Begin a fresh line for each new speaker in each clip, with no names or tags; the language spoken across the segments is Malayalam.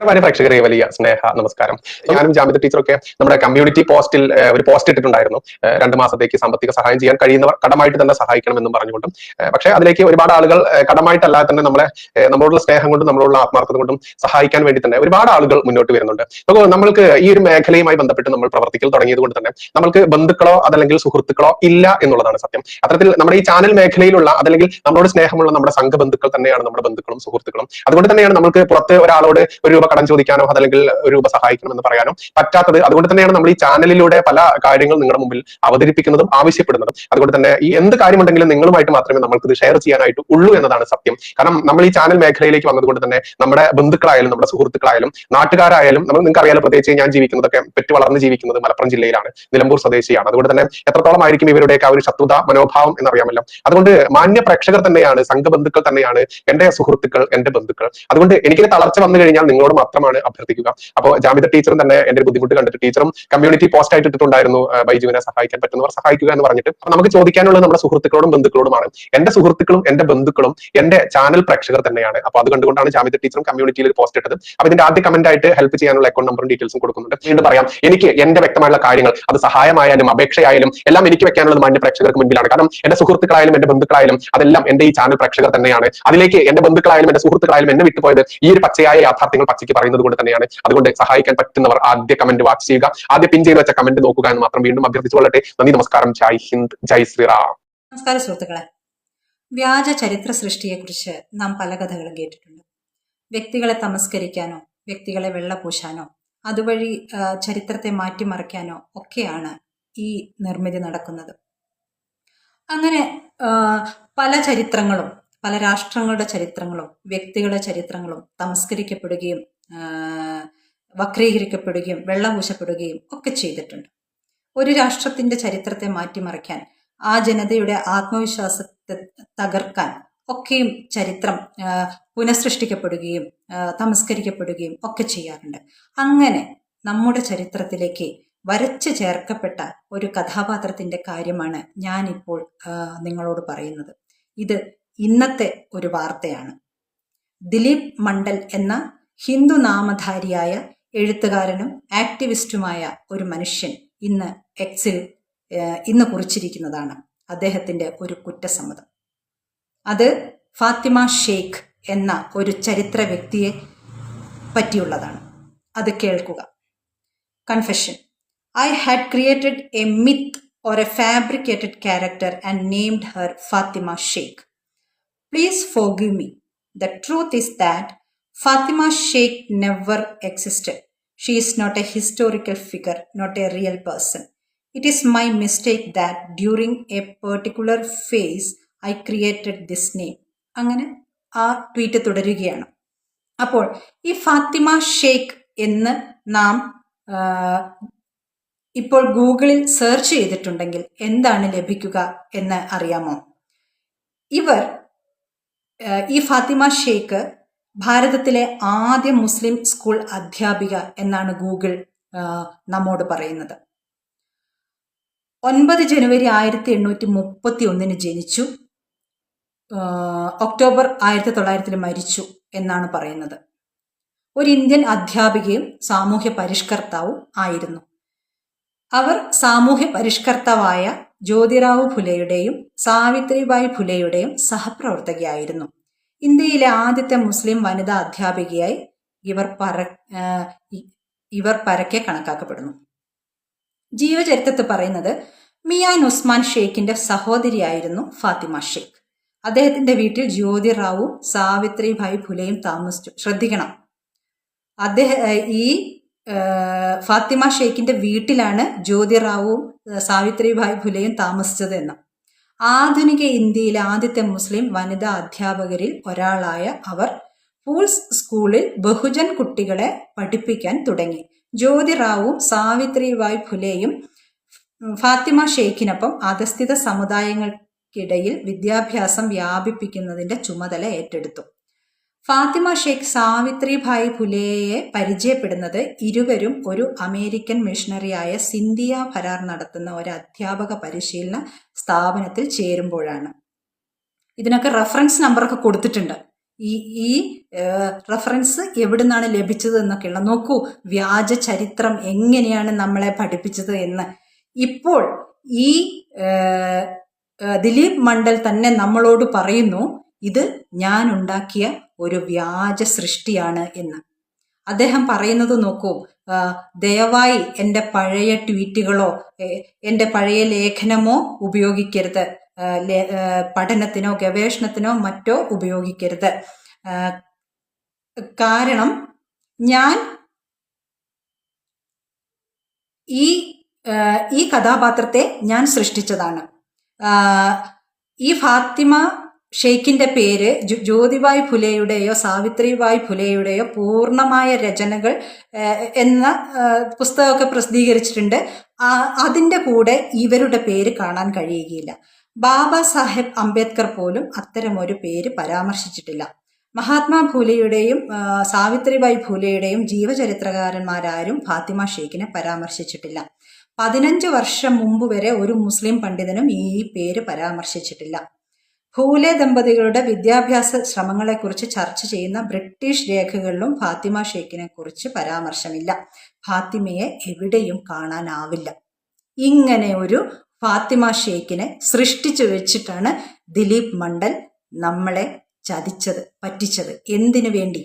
പ്രേക്ഷകരെ വലിയ സ്നേഹ നമസ്കാരം. ഞാനും ജാമിദ ടീച്ചറൊക്കെ നമ്മുടെ കമ്മ്യൂണിറ്റി പോസ്റ്റിൽ ഒരു പോസ്റ്റ് ഇട്ടിട്ടുണ്ടായിരുന്നു. 2 മാസത്തേക്ക് സാമ്പത്തിക സഹായം ചെയ്യാൻ കഴിയുന്നവർ കടമായിട്ട് തന്നെ സഹായിക്കണമെന്നും പറഞ്ഞുകൊണ്ടും. പക്ഷേ അതിലേക്ക് ഒരുപാട് ആളുകൾ കടമായിട്ടല്ലാതെ തന്നെ നമ്മളോടുള്ള സ്നേഹം കൊണ്ടും നമ്മളോടുള്ള ആത്മാർത്ഥത കൊണ്ടും സഹായിക്കാൻ വേണ്ടി തന്നെ ഒരുപാട് ആളുകൾ മുന്നോട്ട് വരുന്നുണ്ട്. അപ്പോൾ നമ്മൾക്ക് ഈ ഒരു മേഖലയുമായി ബന്ധപ്പെട്ട് നമ്മൾ പ്രവർത്തിക്കൽ തുടങ്ങിയത് കൊണ്ട് തന്നെ നമ്മൾക്ക് ബന്ധുക്കളോ അതല്ലെങ്കിൽ സുഹൃത്തുക്കളോ ഇല്ല എന്നുള്ളതാണ് സത്യം. അത്തരത്തിൽ നമ്മുടെ ഈ ചാനൽ മേഖലയിലുള്ള അതല്ലെങ്കിൽ നമ്മളോട് സ്നേഹമുള്ള നമ്മുടെ സംഘബന്ധുക്കൾ തന്നെയാണ് നമ്മുടെ ബന്ധുക്കളും സുഹൃത്തുക്കളും. അതുകൊണ്ട് തന്നെയാണ് നമുക്ക് പുറത്ത് ഒരാളോട് ഒരു രൂപ കടം ചോദിക്കാനോ അതല്ലെങ്കിൽ ഒരു രൂപ സഹായിക്കണമെന്ന് പറയാനോ പറ്റാത്തത്. അതുകൊണ്ട് തന്നെയാണ് നമ്മൾ ഈ ചാനലിലൂടെ പല കാര്യങ്ങൾ നിങ്ങളുടെ മുമ്പിൽ അവതരിപ്പിക്കുന്നതും ആവശ്യപ്പെടുന്നതും. അതുകൊണ്ട് തന്നെ ഈ എന്ത് കാര്യമുണ്ടെങ്കിലും നിങ്ങളുമായിട്ട് മാത്രമേ നമ്മൾക്ക് ഇത് ഷെയർ ചെയ്യാനായിട്ട് ഉള്ളൂ എന്നതാണ് സത്യം. കാരണം നമ്മൾ ഈ ചാനൽ മേഖലയിലേക്ക് വന്നതുകൊണ്ട് തന്നെ നമ്മുടെ ബന്ധുക്കളായാലും നമ്മുടെ സുഹൃത്തുക്കളായാലും നാട്ടുകാരായാലും നിങ്ങൾക്ക് അറിയാലോ, പ്രത്യേകിച്ച് ഞാൻ ജീവിക്കുന്നതൊക്കെ പെറ്റു വളർന്ന് ജീവിക്കുന്നത് മലപ്പുറം ജില്ലയിലാണ്, നിലമ്പൂർ സ്വദേശിയാണ്. അതുകൊണ്ട് തന്നെ എത്രത്തോളം ആയിരിക്കും ഇവരുടെയൊക്കെ ആ ഒരു ശത്രുത മനോഭാവം എന്നറിയാമല്ലോ. അതുകൊണ്ട് മാന്യ പ്രേക്ഷകർ തന്നെയാണ്, സംഘബന്ധുക്കൾ തന്നെയാണ് എന്റെ സുഹൃത്തുക്കൾ, എന്റെ ബന്ധുക്കൾ. അതുകൊണ്ട് എനിക്കൊരു തളർച്ച വന്നു കഴിഞ്ഞാൽ നിങ്ങളോട് മാത്രമാണ് അഭ്യർത്ഥിക്കുക. അപ്പോൾ ജാമിദ ടീച്ചറും തന്നെ എന്റെ ബുദ്ധിമുട്ട് കണ്ടിട്ട് ടീച്ചറും കമ്മ്യൂണിറ്റി പോസ്റ്റ് ആയിട്ട് ഇട്ടിട്ടുണ്ടായിരുന്നു, ബൈജുവിനെ സഹായിക്കാൻ പറ്റുന്നവർ സഹായിക്കുക എന്ന് പറഞ്ഞിട്ട്. അപ്പൊ നമുക്ക് ചോദിക്കാനുള്ളത് നമ്മുടെ സുഹൃത്തുക്കളോടും ബന്ധുക്കളോടുമാണ്. എന്റെ സുഹൃത്തുക്കളും എന്റെ ബന്ധുക്കളും എന്റെ ചാനൽ പ്രേക്ഷകർ തന്നെയാണ്. അപ്പൊ അത് കണ്ടുകൊണ്ടാണ് ജാമിദ ടീച്ചറും കമ്മ്യൂണിറ്റിയിൽ ഒരു പോസ്റ്റ് ഇട്ടത്. അപ്പൊ ഇതിന്റെ ആദ്യ കമന്റ് ആയിട്ട് ഹെൽപ്പ് ചെയ്യാനുള്ള അക്കൗണ്ട് നമ്പറും ഡീറ്റെയിൽസും കൊടുക്കുന്നുണ്ട്. വീണ്ടും പറയാം, എനിക്ക് എന്റെ വ്യക്തമായുള്ള കാര്യങ്ങൾ, അത് സഹായമായാലും അപേക്ഷയായാലും എല്ലാം എനിക്ക് വെക്കാനുള്ളത് മാന്യ പ്രേക്ഷകർക്ക് മുൻപിലാണ്. കാരണം എന്റെ സുഹൃത്തുക്കളായാലും എന്റെ ബന്ധുക്കളായാലും അതെല്ലാം എന്റെ ഈ ചാനൽ പ്രേക്ഷകർ തന്നെയാണ്. അതിലേക്ക് എന്റെ ബന്ധുക്കളായാലും എന്റെ സുഹൃത്തുക്കളായാലും എന്നെ വിട്ടുപോയത് ഈ ഒരു പച്ചയായ യാഥാർത്ഥ്യങ്ങൾ പച്ചയ്ക്ക് പറയുന്നത് കൊണ്ട് തന്നെയാണ്. അതുകൊണ്ട് സഹായിക്കാൻ പറ്റുന്നവർ ആദ്യ കമന്റ് വാച്ച് ചെയ്യുക, ആദ്യം പിൻ ചെയ്ത് വെച്ച കമന്റ് നോക്കുക എന്ന് മാത്രം വീണ്ടും അഭ്യർത്ഥിച്ചുകൊള്ളട്ടെ. നന്ദി, നമസ്കാരം, ജയ് ഹിന്ദ്, ജയ് ശ്രീറാം.
നമസ്കാരം സുഹൃത്തുക്കളെ. വ്യാജ ചരിത്ര സൃഷ്ടിയെക്കുറിച്ച് നാം പല കഥകളും കേട്ടിട്ടുണ്ട്. വ്യക്തികളെ തമസ്കരിക്കാനോ വ്യക്തികളെ വെള്ളപൂശാനോ അതുവഴി ചരിത്രത്തെ മാറ്റിമറിക്കാനോ ഒക്കെയാണ് ഈ നിർമ്മിതി നടക്കുന്നത്. അങ്ങനെ പല ചരിത്രങ്ങളും, പല രാഷ്ട്രങ്ങളുടെ ചരിത്രങ്ങളും വ്യക്തികളുടെ ചരിത്രങ്ങളും തമസ്കരിക്കപ്പെടുകയും വക്രീകരിക്കപ്പെടുകയും വെള്ളപൂശപ്പെടുകയും ഒക്കെ ചെയ്തിട്ടുണ്ട്. ഒരു രാഷ്ട്രത്തിന്റെ ചരിത്രത്തെ മാറ്റിമറിക്കാൻ, ആ ജനതയുടെ ആത്മവിശ്വാസത്തെ തകർക്കാൻ ഒക്കെയും ചരിത്രം പുനഃസൃഷ്ടിക്കപ്പെടുകയും തമസ്കരിക്കപ്പെടുകയും ഒക്കെ ചെയ്യാറുണ്ട്. അങ്ങനെ നമ്മുടെ ചരിത്രത്തിലേക്ക് വരച്ചു ചേർക്കപ്പെട്ട ഒരു കഥാപാത്രത്തിന്റെ കാര്യമാണ് ഞാനിപ്പോൾ നിങ്ങളോട് പറയുന്നത്. ഇത് ഇന്നത്തെ ഒരു വാർത്തയാണ്. ദിലീപ് മണ്ഡൽ എന്ന ഹിന്ദു നാമധാരിയായ എഴുത്തുകാരനും ആക്ടിവിസ്റ്റുമായ ഒരു മനുഷ്യൻ ഇന്ന് എക്സിൽ കുറിച്ചിരിക്കുന്നതാണ് അദ്ദേഹത്തിന്റെ ഒരു കുറ്റസമ്മതം. അത് ഫാത്തിമ ഷെയ്ഖ് എന്ന ഒരു ചരിത്ര വ്യക്തിയെ പറ്റിയുള്ളതാണ്. അത് കേൾക്കുക. Confession: I had created a myth or a fabricated character and named her Fatima Sheikh. Please forgive me. The truth is that Fatima Sheikh never existed. She is not a historical figure, not a real person. It is my mistake that during a particular phase I created this name. അങ്ങനെ ആ ട്വീറ്റ് തുടരുകയാണ്. അപ്പോൾ ഈ ഫാത്തിമ ഷെയ്ഖ് എന്ന് നാം ഇപ്പോൾ ഗൂഗിളിൽ സെർച്ച് ചെയ്തിട്ടുണ്ടെങ്കിൽ എന്താണ് ലഭിക്കുക എന്ന് അറിയാമോ? ഈ ഫാത്തിമ ഷെയ്ഖ് ഭാരതത്തിലെ ആദ്യ മുസ്ലിം സ്കൂൾ അധ്യാപിക എന്നാണ് ഗൂഗിൾ നമ്മോട് പറയുന്നത്. 9 ജനുവരി 1831 ജനിച്ചു, ഒക്ടോബർ 1900 മരിച്ചു എന്നാണ് പറയുന്നത്. ഒരു ഇന്ത്യൻ അധ്യാപികയും സാമൂഹ്യ പരിഷ്കർത്താവും ആയിരുന്നു. അവർ സാമൂഹ്യ പരിഷ്കർത്താവായ ജ്യോതിറാവു ഫുലെയുടെയും സാവിത്രിബായി ഫുലെയുടെയും സഹപ്രവർത്തകയായിരുന്നു. ഇന്ത്യയിലെ ആദ്യത്തെ മുസ്ലിം വനിതാ അധ്യാപികയായി ഇവർ പരക്കെ കണക്കാക്കപ്പെടുന്നു. ജീവചരിത്രത്തിൽ പറയുന്നത് മിയാൻ ഉസ്മാൻ ഷെയ്ഖിന്റെ സഹോദരിയായിരുന്നു ഫാത്തിമ ഷെയ്ഖ്. അദ്ദേഹത്തിന്റെ വീട്ടിൽ ജ്യോതിറാവു സാവിത്രിബായി ഫുലെയും താമസിച്ചു. ശ്രദ്ധിക്കണം, ഈ ഫാത്തിമ ഷെയ്ഖിന്റെ വീട്ടിലാണ് ജ്യോതിറാവുവും സാവിത്രിബായി ഫുലെയും താമസിച്ചത് എന്ന്. ആധുനിക ഇന്ത്യയിലെ ആദ്യത്തെ മുസ്ലിം വനിതാ അധ്യാപകരിൽ ഒരാളായ അവർ ഫൂൾസ് സ്കൂളിൽ ബഹുജൻ കുട്ടികളെ പഠിപ്പിക്കാൻ തുടങ്ങി. ജ്യോതിറാവുവും സാവിത്രിബായി ഫുലെയും ഫാത്തിമ ഷെയ്ഖിനൊപ്പം അധസ്ഥിത സമുദായങ്ങൾക്കിടയിൽ വിദ്യാഭ്യാസം വ്യാപിപ്പിക്കുന്നതിന്റെ ചുമതല ഏറ്റെടുത്തു. ഫാത്തിമ ഷെയ്ഖ് സാവിത്രിബായി ഫുലെയെ പരിചയപ്പെടുന്നത് ഇരുവരും ഒരു അമേരിക്കൻ മിഷണറിയായ സിന്ധിയ ഫരാർ നടത്തുന്ന ഒരു അധ്യാപക പരിശീലന സ്ഥാപനത്തിൽ ചേരുമ്പോഴാണ്. ഇതിനൊക്കെ റെഫറൻസ് നമ്പറൊക്കെ കൊടുത്തിട്ടുണ്ട്. ഈ ഈ റെഫറൻസ് എവിടുന്നാണ് ലഭിച്ചത് എന്നൊക്കെയുള്ള നോക്കൂ, വ്യാജ ചരിത്രം എങ്ങനെയാണ് നമ്മളെ പഠിപ്പിച്ചത് എന്ന്. ഇപ്പോൾ ഈ ദിലീപ് മണ്ഡൽ തന്നെ നമ്മളോട് പറയുന്നു ഇത് ഞാൻ ഉണ്ടാക്കിയ ഒരു വ്യാജ സൃഷ്ടിയാണ് എന്ന്. അദ്ദേഹം പറയുന്നത് നോക്കൂ, ദയവായി എൻ്റെ പഴയ ട്വീറ്റുകളോ എൻ്റെ പഴയ ലേഖനമോ ഉപയോഗിക്കരുത്, പഠനത്തിനോ ഗവേഷണത്തിനോ മറ്റോ ഉപയോഗിക്കരുത്. കാരണം ഞാൻ ഈ കഥാപാത്രത്തെ ഞാൻ സൃഷ്ടിച്ചതാണ്. ഈ ഫാത്തിമ ഷെയ്ഖിന്റെ പേര് ജ്യോതിബായ് ഫുലെയുടെയോ സാവിത്രിബായ് ഫുലെയുടെയോ പൂർണ്ണമായ രചനകൾ എന്ന പുസ്തകമൊക്കെ പ്രസിദ്ധീകരിച്ചിട്ടുണ്ട്. അതിൻ്റെ കൂടെ ഇവരുടെ പേര് കാണാൻ കഴിയുകയില്ല. ബാബാ സാഹേബ് അംബേദ്കർ പോലും അത്തരമൊരു പേര് പരാമർശിച്ചിട്ടില്ല. മഹാത്മാ ഫൂലെയുടെയും സാവിത്രിബായ് ഫൂലെയുടെയും ജീവചരിത്രകാരന്മാരാരും ഫാത്തിമ ഷെയ്ഖിനെ പരാമർശിച്ചിട്ടില്ല. 15 വർഷം മുമ്പ് വരെ ഒരു മുസ്ലിം പണ്ഡിതനും ഈ പേര് പരാമർശിച്ചിട്ടില്ല. ഫൂലെ ദമ്പതികളുടെ വിദ്യാഭ്യാസ ശ്രമങ്ങളെക്കുറിച്ച് ചർച്ച ചെയ്യുന്ന ബ്രിട്ടീഷ് രേഖകളിലും ഫാത്തിമ ഷെയ്ഖിനെ കുറിച്ച് പരാമർശമില്ല. ഫാത്തിമയെ എവിടെയും കാണാനാവില്ല. ഇങ്ങനെ ഒരു ഫാത്തിമ ഷെയ്ഖിനെ സൃഷ്ടിച്ചു വെച്ചിട്ടാണ് ദിലീപ് മണ്ഡൽ നമ്മളെ ചതിച്ചത്, പറ്റിച്ചത്. എന്തിനു വേണ്ടി?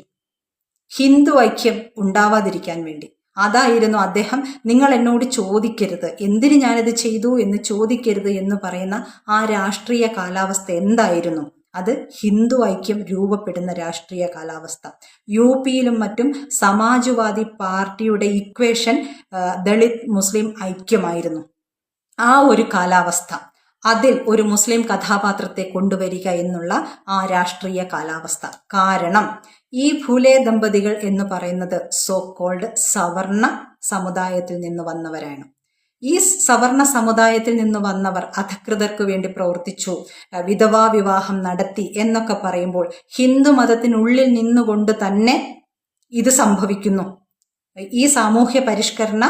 ഹിന്ദു ഐക്യം ഉണ്ടാവാതിരിക്കാൻ വേണ്ടി. അതായിരുന്നു അദ്ദേഹം നിങ്ങൾ എന്നോട് ചോദിക്കരുത്, എന്തിന് ഞാനിത് ചെയ്തു എന്ന് ചോദിക്കരുത് എന്ന് പറയുന്ന ആ രാഷ്ട്രീയ കാലാവസ്ഥ എന്തായിരുന്നു? അത് ഹിന്ദു ഐക്യം രൂപപ്പെടുന്ന രാഷ്ട്രീയ കാലാവസ്ഥ. UP-യിലും മറ്റും സമാജ്വാദി പാർട്ടിയുടെ ഇക്വേഷൻ ദളിത് മുസ്ലിം ഐക്യമായിരുന്നു. ആ ഒരു കാലാവസ്ഥ, അതിൽ ഒരു മുസ്ലിം കഥാപാത്രത്തെ കൊണ്ടുവരിക എന്നുള്ള ആ രാഷ്ട്രീയ കാലാവസ്ഥ. കാരണം ഈ ഫുലെ ദമ്പതികൾ എന്ന് പറയുന്നത് സോ കോൾഡ് സവർണ സമുദായത്തിൽ നിന്ന് വന്നവരാണ്. ഈ സവർണ സമുദായത്തിൽ നിന്ന് വന്നവർ അധകൃതർക്ക് വേണ്ടി പ്രവർത്തിച്ചു, വിധവാ വിവാഹം നടത്തി എന്നൊക്കെ പറയുമ്പോൾ ഹിന്ദു മതത്തിനുള്ളിൽ നിന്നുകൊണ്ട് തന്നെ ഇത് സംഭവിക്കുന്നു. ഈ സാമൂഹ്യ പരിഷ്കരണ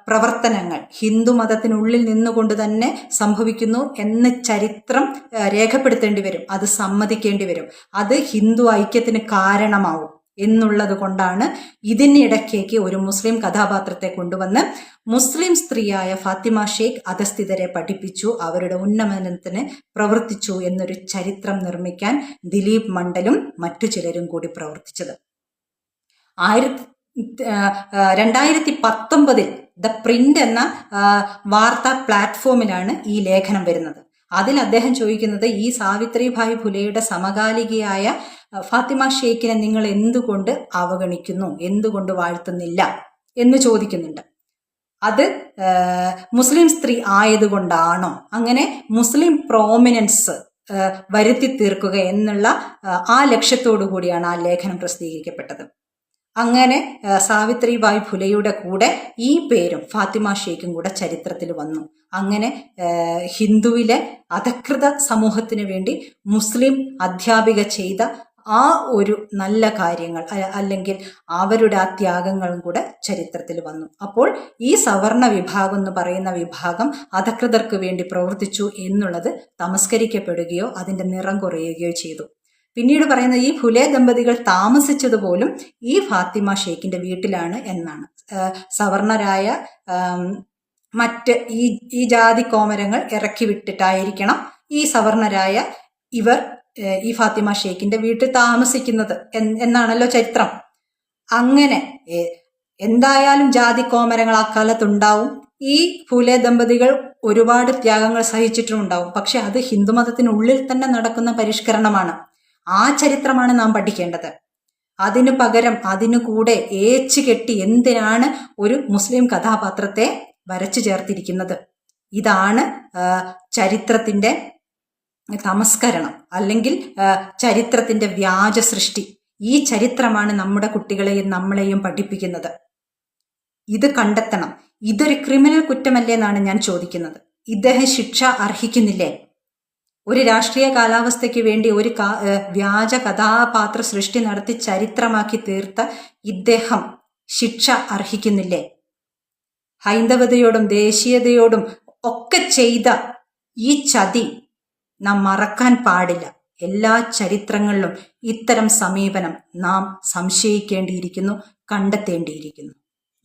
പ്രവർത്തനങ്ങൾ ഹിന്ദു മതത്തിനുള്ളിൽ നിന്നുകൊണ്ട് തന്നെ സംഭവിക്കുന്നു എന്ന് ചരിത്രം രേഖപ്പെടുത്തേണ്ടി വരും, അത് സമ്മതിക്കേണ്ടി വരും. അത് ഹിന്ദു ഐക്യത്തിന് കാരണമാവും എന്നുള്ളത് കൊണ്ടാണ് ഇതിനിടയ്ക്കേക്ക് ഒരു മുസ്ലിം കഥാപാത്രത്തെ കൊണ്ടുവന്ന് മുസ്ലിം സ്ത്രീയായ ഫാത്തിമ ഷെയ്ഖ് അധസ്ഥിതരെ പഠിപ്പിച്ചു, അവരുടെ ഉന്നമനത്തിന് പ്രവർത്തിച്ചു എന്നൊരു ചരിത്രം നിർമ്മിക്കാൻ ദിലീപ് മണ്ഡലും മറ്റു ചിലരും കൂടി പ്രവർത്തിച്ചത്. 2019 ദ പ്രിന്റ് എന്ന വാർത്താ പ്ലാറ്റ്ഫോമിലാണ് ഈ ലേഖനം വരുന്നത്. അതിൽ അദ്ദേഹം ചോദിക്കുന്നത് ഈ സാവിത്രിബായ് ഫുലെയുടെ സമകാലികയായ ഫാത്തിമ ഷെയ്ഖിനെ നിങ്ങൾ എന്തുകൊണ്ട് അവഗണിക്കുന്നു, എന്തുകൊണ്ട് വാഴ്ത്തുന്നില്ല എന്ന് ചോദിക്കുന്നുണ്ട്. അത് മുസ്ലിം സ്ത്രീ ആയതുകൊണ്ടാണോ? അങ്ങനെ മുസ്ലിം പ്രോമിനൻസ് വരുത്തി തീർക്കുക എന്നുള്ള ആ ലക്ഷ്യത്തോടു കൂടിയാണ് ആ ലേഖനം പ്രസിദ്ധീകരിക്കപ്പെട്ടത്. അങ്ങനെ സാവിത്രിബായ് ഫുലെയുടെ കൂടെ ഈ പേരും ഫാത്തിമ ഷെയ്ഖും കൂടെ ചരിത്രത്തിൽ വന്നു. അങ്ങനെ ഹിന്ദുവിലെ അധകൃത സമൂഹത്തിന് വേണ്ടി മുസ്ലിം അധ്യാപിക ചെയ്ത ആ ഒരു നല്ല കാര്യങ്ങൾ അല്ലെങ്കിൽ അവരുടെ ആ ത്യാഗങ്ങളും കൂടെ ചരിത്രത്തിൽ വന്നു. അപ്പോൾ ഈ സവർണ വിഭാഗം എന്ന് പറയുന്ന വിഭാഗം അധകൃതർക്ക് വേണ്ടി പ്രവർത്തിച്ചു എന്നുള്ളത് തമസ്കരിക്കപ്പെടുകയോ അതിൻ്റെ നിറം കുറയുകയോ ചെയ്തു. പിന്നീട് പറയുന്നത് ഈ ഫുലെ ദമ്പതികൾ താമസിച്ചതുപോലും ഈ ഫാത്തിമ ഷെയ്ഖിന്റെ വീട്ടിലാണ് എന്നാണ്. സവർണരായ മറ്റ് ഈ ജാതി കോമരങ്ങൾ ഇറക്കി വിട്ടിട്ടായിരിക്കണം ഈ സവർണരായ ഇവർ ഈ ഫാത്തിമ ഷെയ്ഖിന്റെ വീട്ടിൽ താമസിക്കുന്നത് എന്നാണല്ലോ ചരിത്രം. അങ്ങനെ എന്തായാലും ജാതി കോമരങ്ങൾ ആ കാലത്തുണ്ടാവും. ഈ ഫുലെ ദമ്പതികൾ ഒരുപാട് ത്യാഗങ്ങൾ സഹിച്ചിട്ടുണ്ടാവും. പക്ഷെ അത് ഹിന്ദുമതത്തിനുള്ളിൽ തന്നെ നടക്കുന്ന പരിഷ്കരണമാണ്. ആ ചരിത്രമാണ് നാം പഠിക്കേണ്ടത്. അതിനു പകരം അതിനു കൂടെ ഏച്ചു കെട്ടി എന്തിനാണ് ഒരു മുസ്ലിം കഥാപാത്രത്തെ വരച്ചു ചേർത്തിരിക്കുന്നത്? ഇതാണ് ചരിത്രത്തിന്റെ തമസ്കരണം അല്ലെങ്കിൽ ചരിത്രത്തിന്റെ വ്യാജ സൃഷ്ടി. ഈ ചരിത്രമാണ് നമ്മുടെ കുട്ടികളെയും നമ്മളെയും പഠിപ്പിക്കുന്നത്. ഇത് കണ്ടെത്തണം. ഇതൊരു ക്രിമിനൽ കുറ്റമല്ലേ എന്നാണ് ഞാൻ ചോദിക്കുന്നത്. ഇദ്ദേഹം ശിക്ഷ അർഹിക്കുന്നില്ലേ? ഒരു രാഷ്ട്രീയ കാലാവസ്ഥയ്ക്ക് വേണ്ടി ഒരു വ്യാജ കഥാപാത്ര സൃഷ്ടി നടത്തി ചരിത്രമാക്കി തീർത്ത ഇദ്ദേഹം ശിക്ഷ അർഹിക്കുന്നില്ലേ? ഹൈന്ദവതയോടും ദേശീയതയോടും ഒക്കെ ചെയ്ത ഈ ചതി നാം മറക്കാൻ പാടില്ല. എല്ലാ ചരിത്രങ്ങളിലും ഇത്തരം സമീപനം നാം സംശയിക്കേണ്ടിയിരിക്കുന്നു, കണ്ടെത്തേണ്ടിയിരിക്കുന്നു.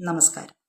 നമസ്കാരം.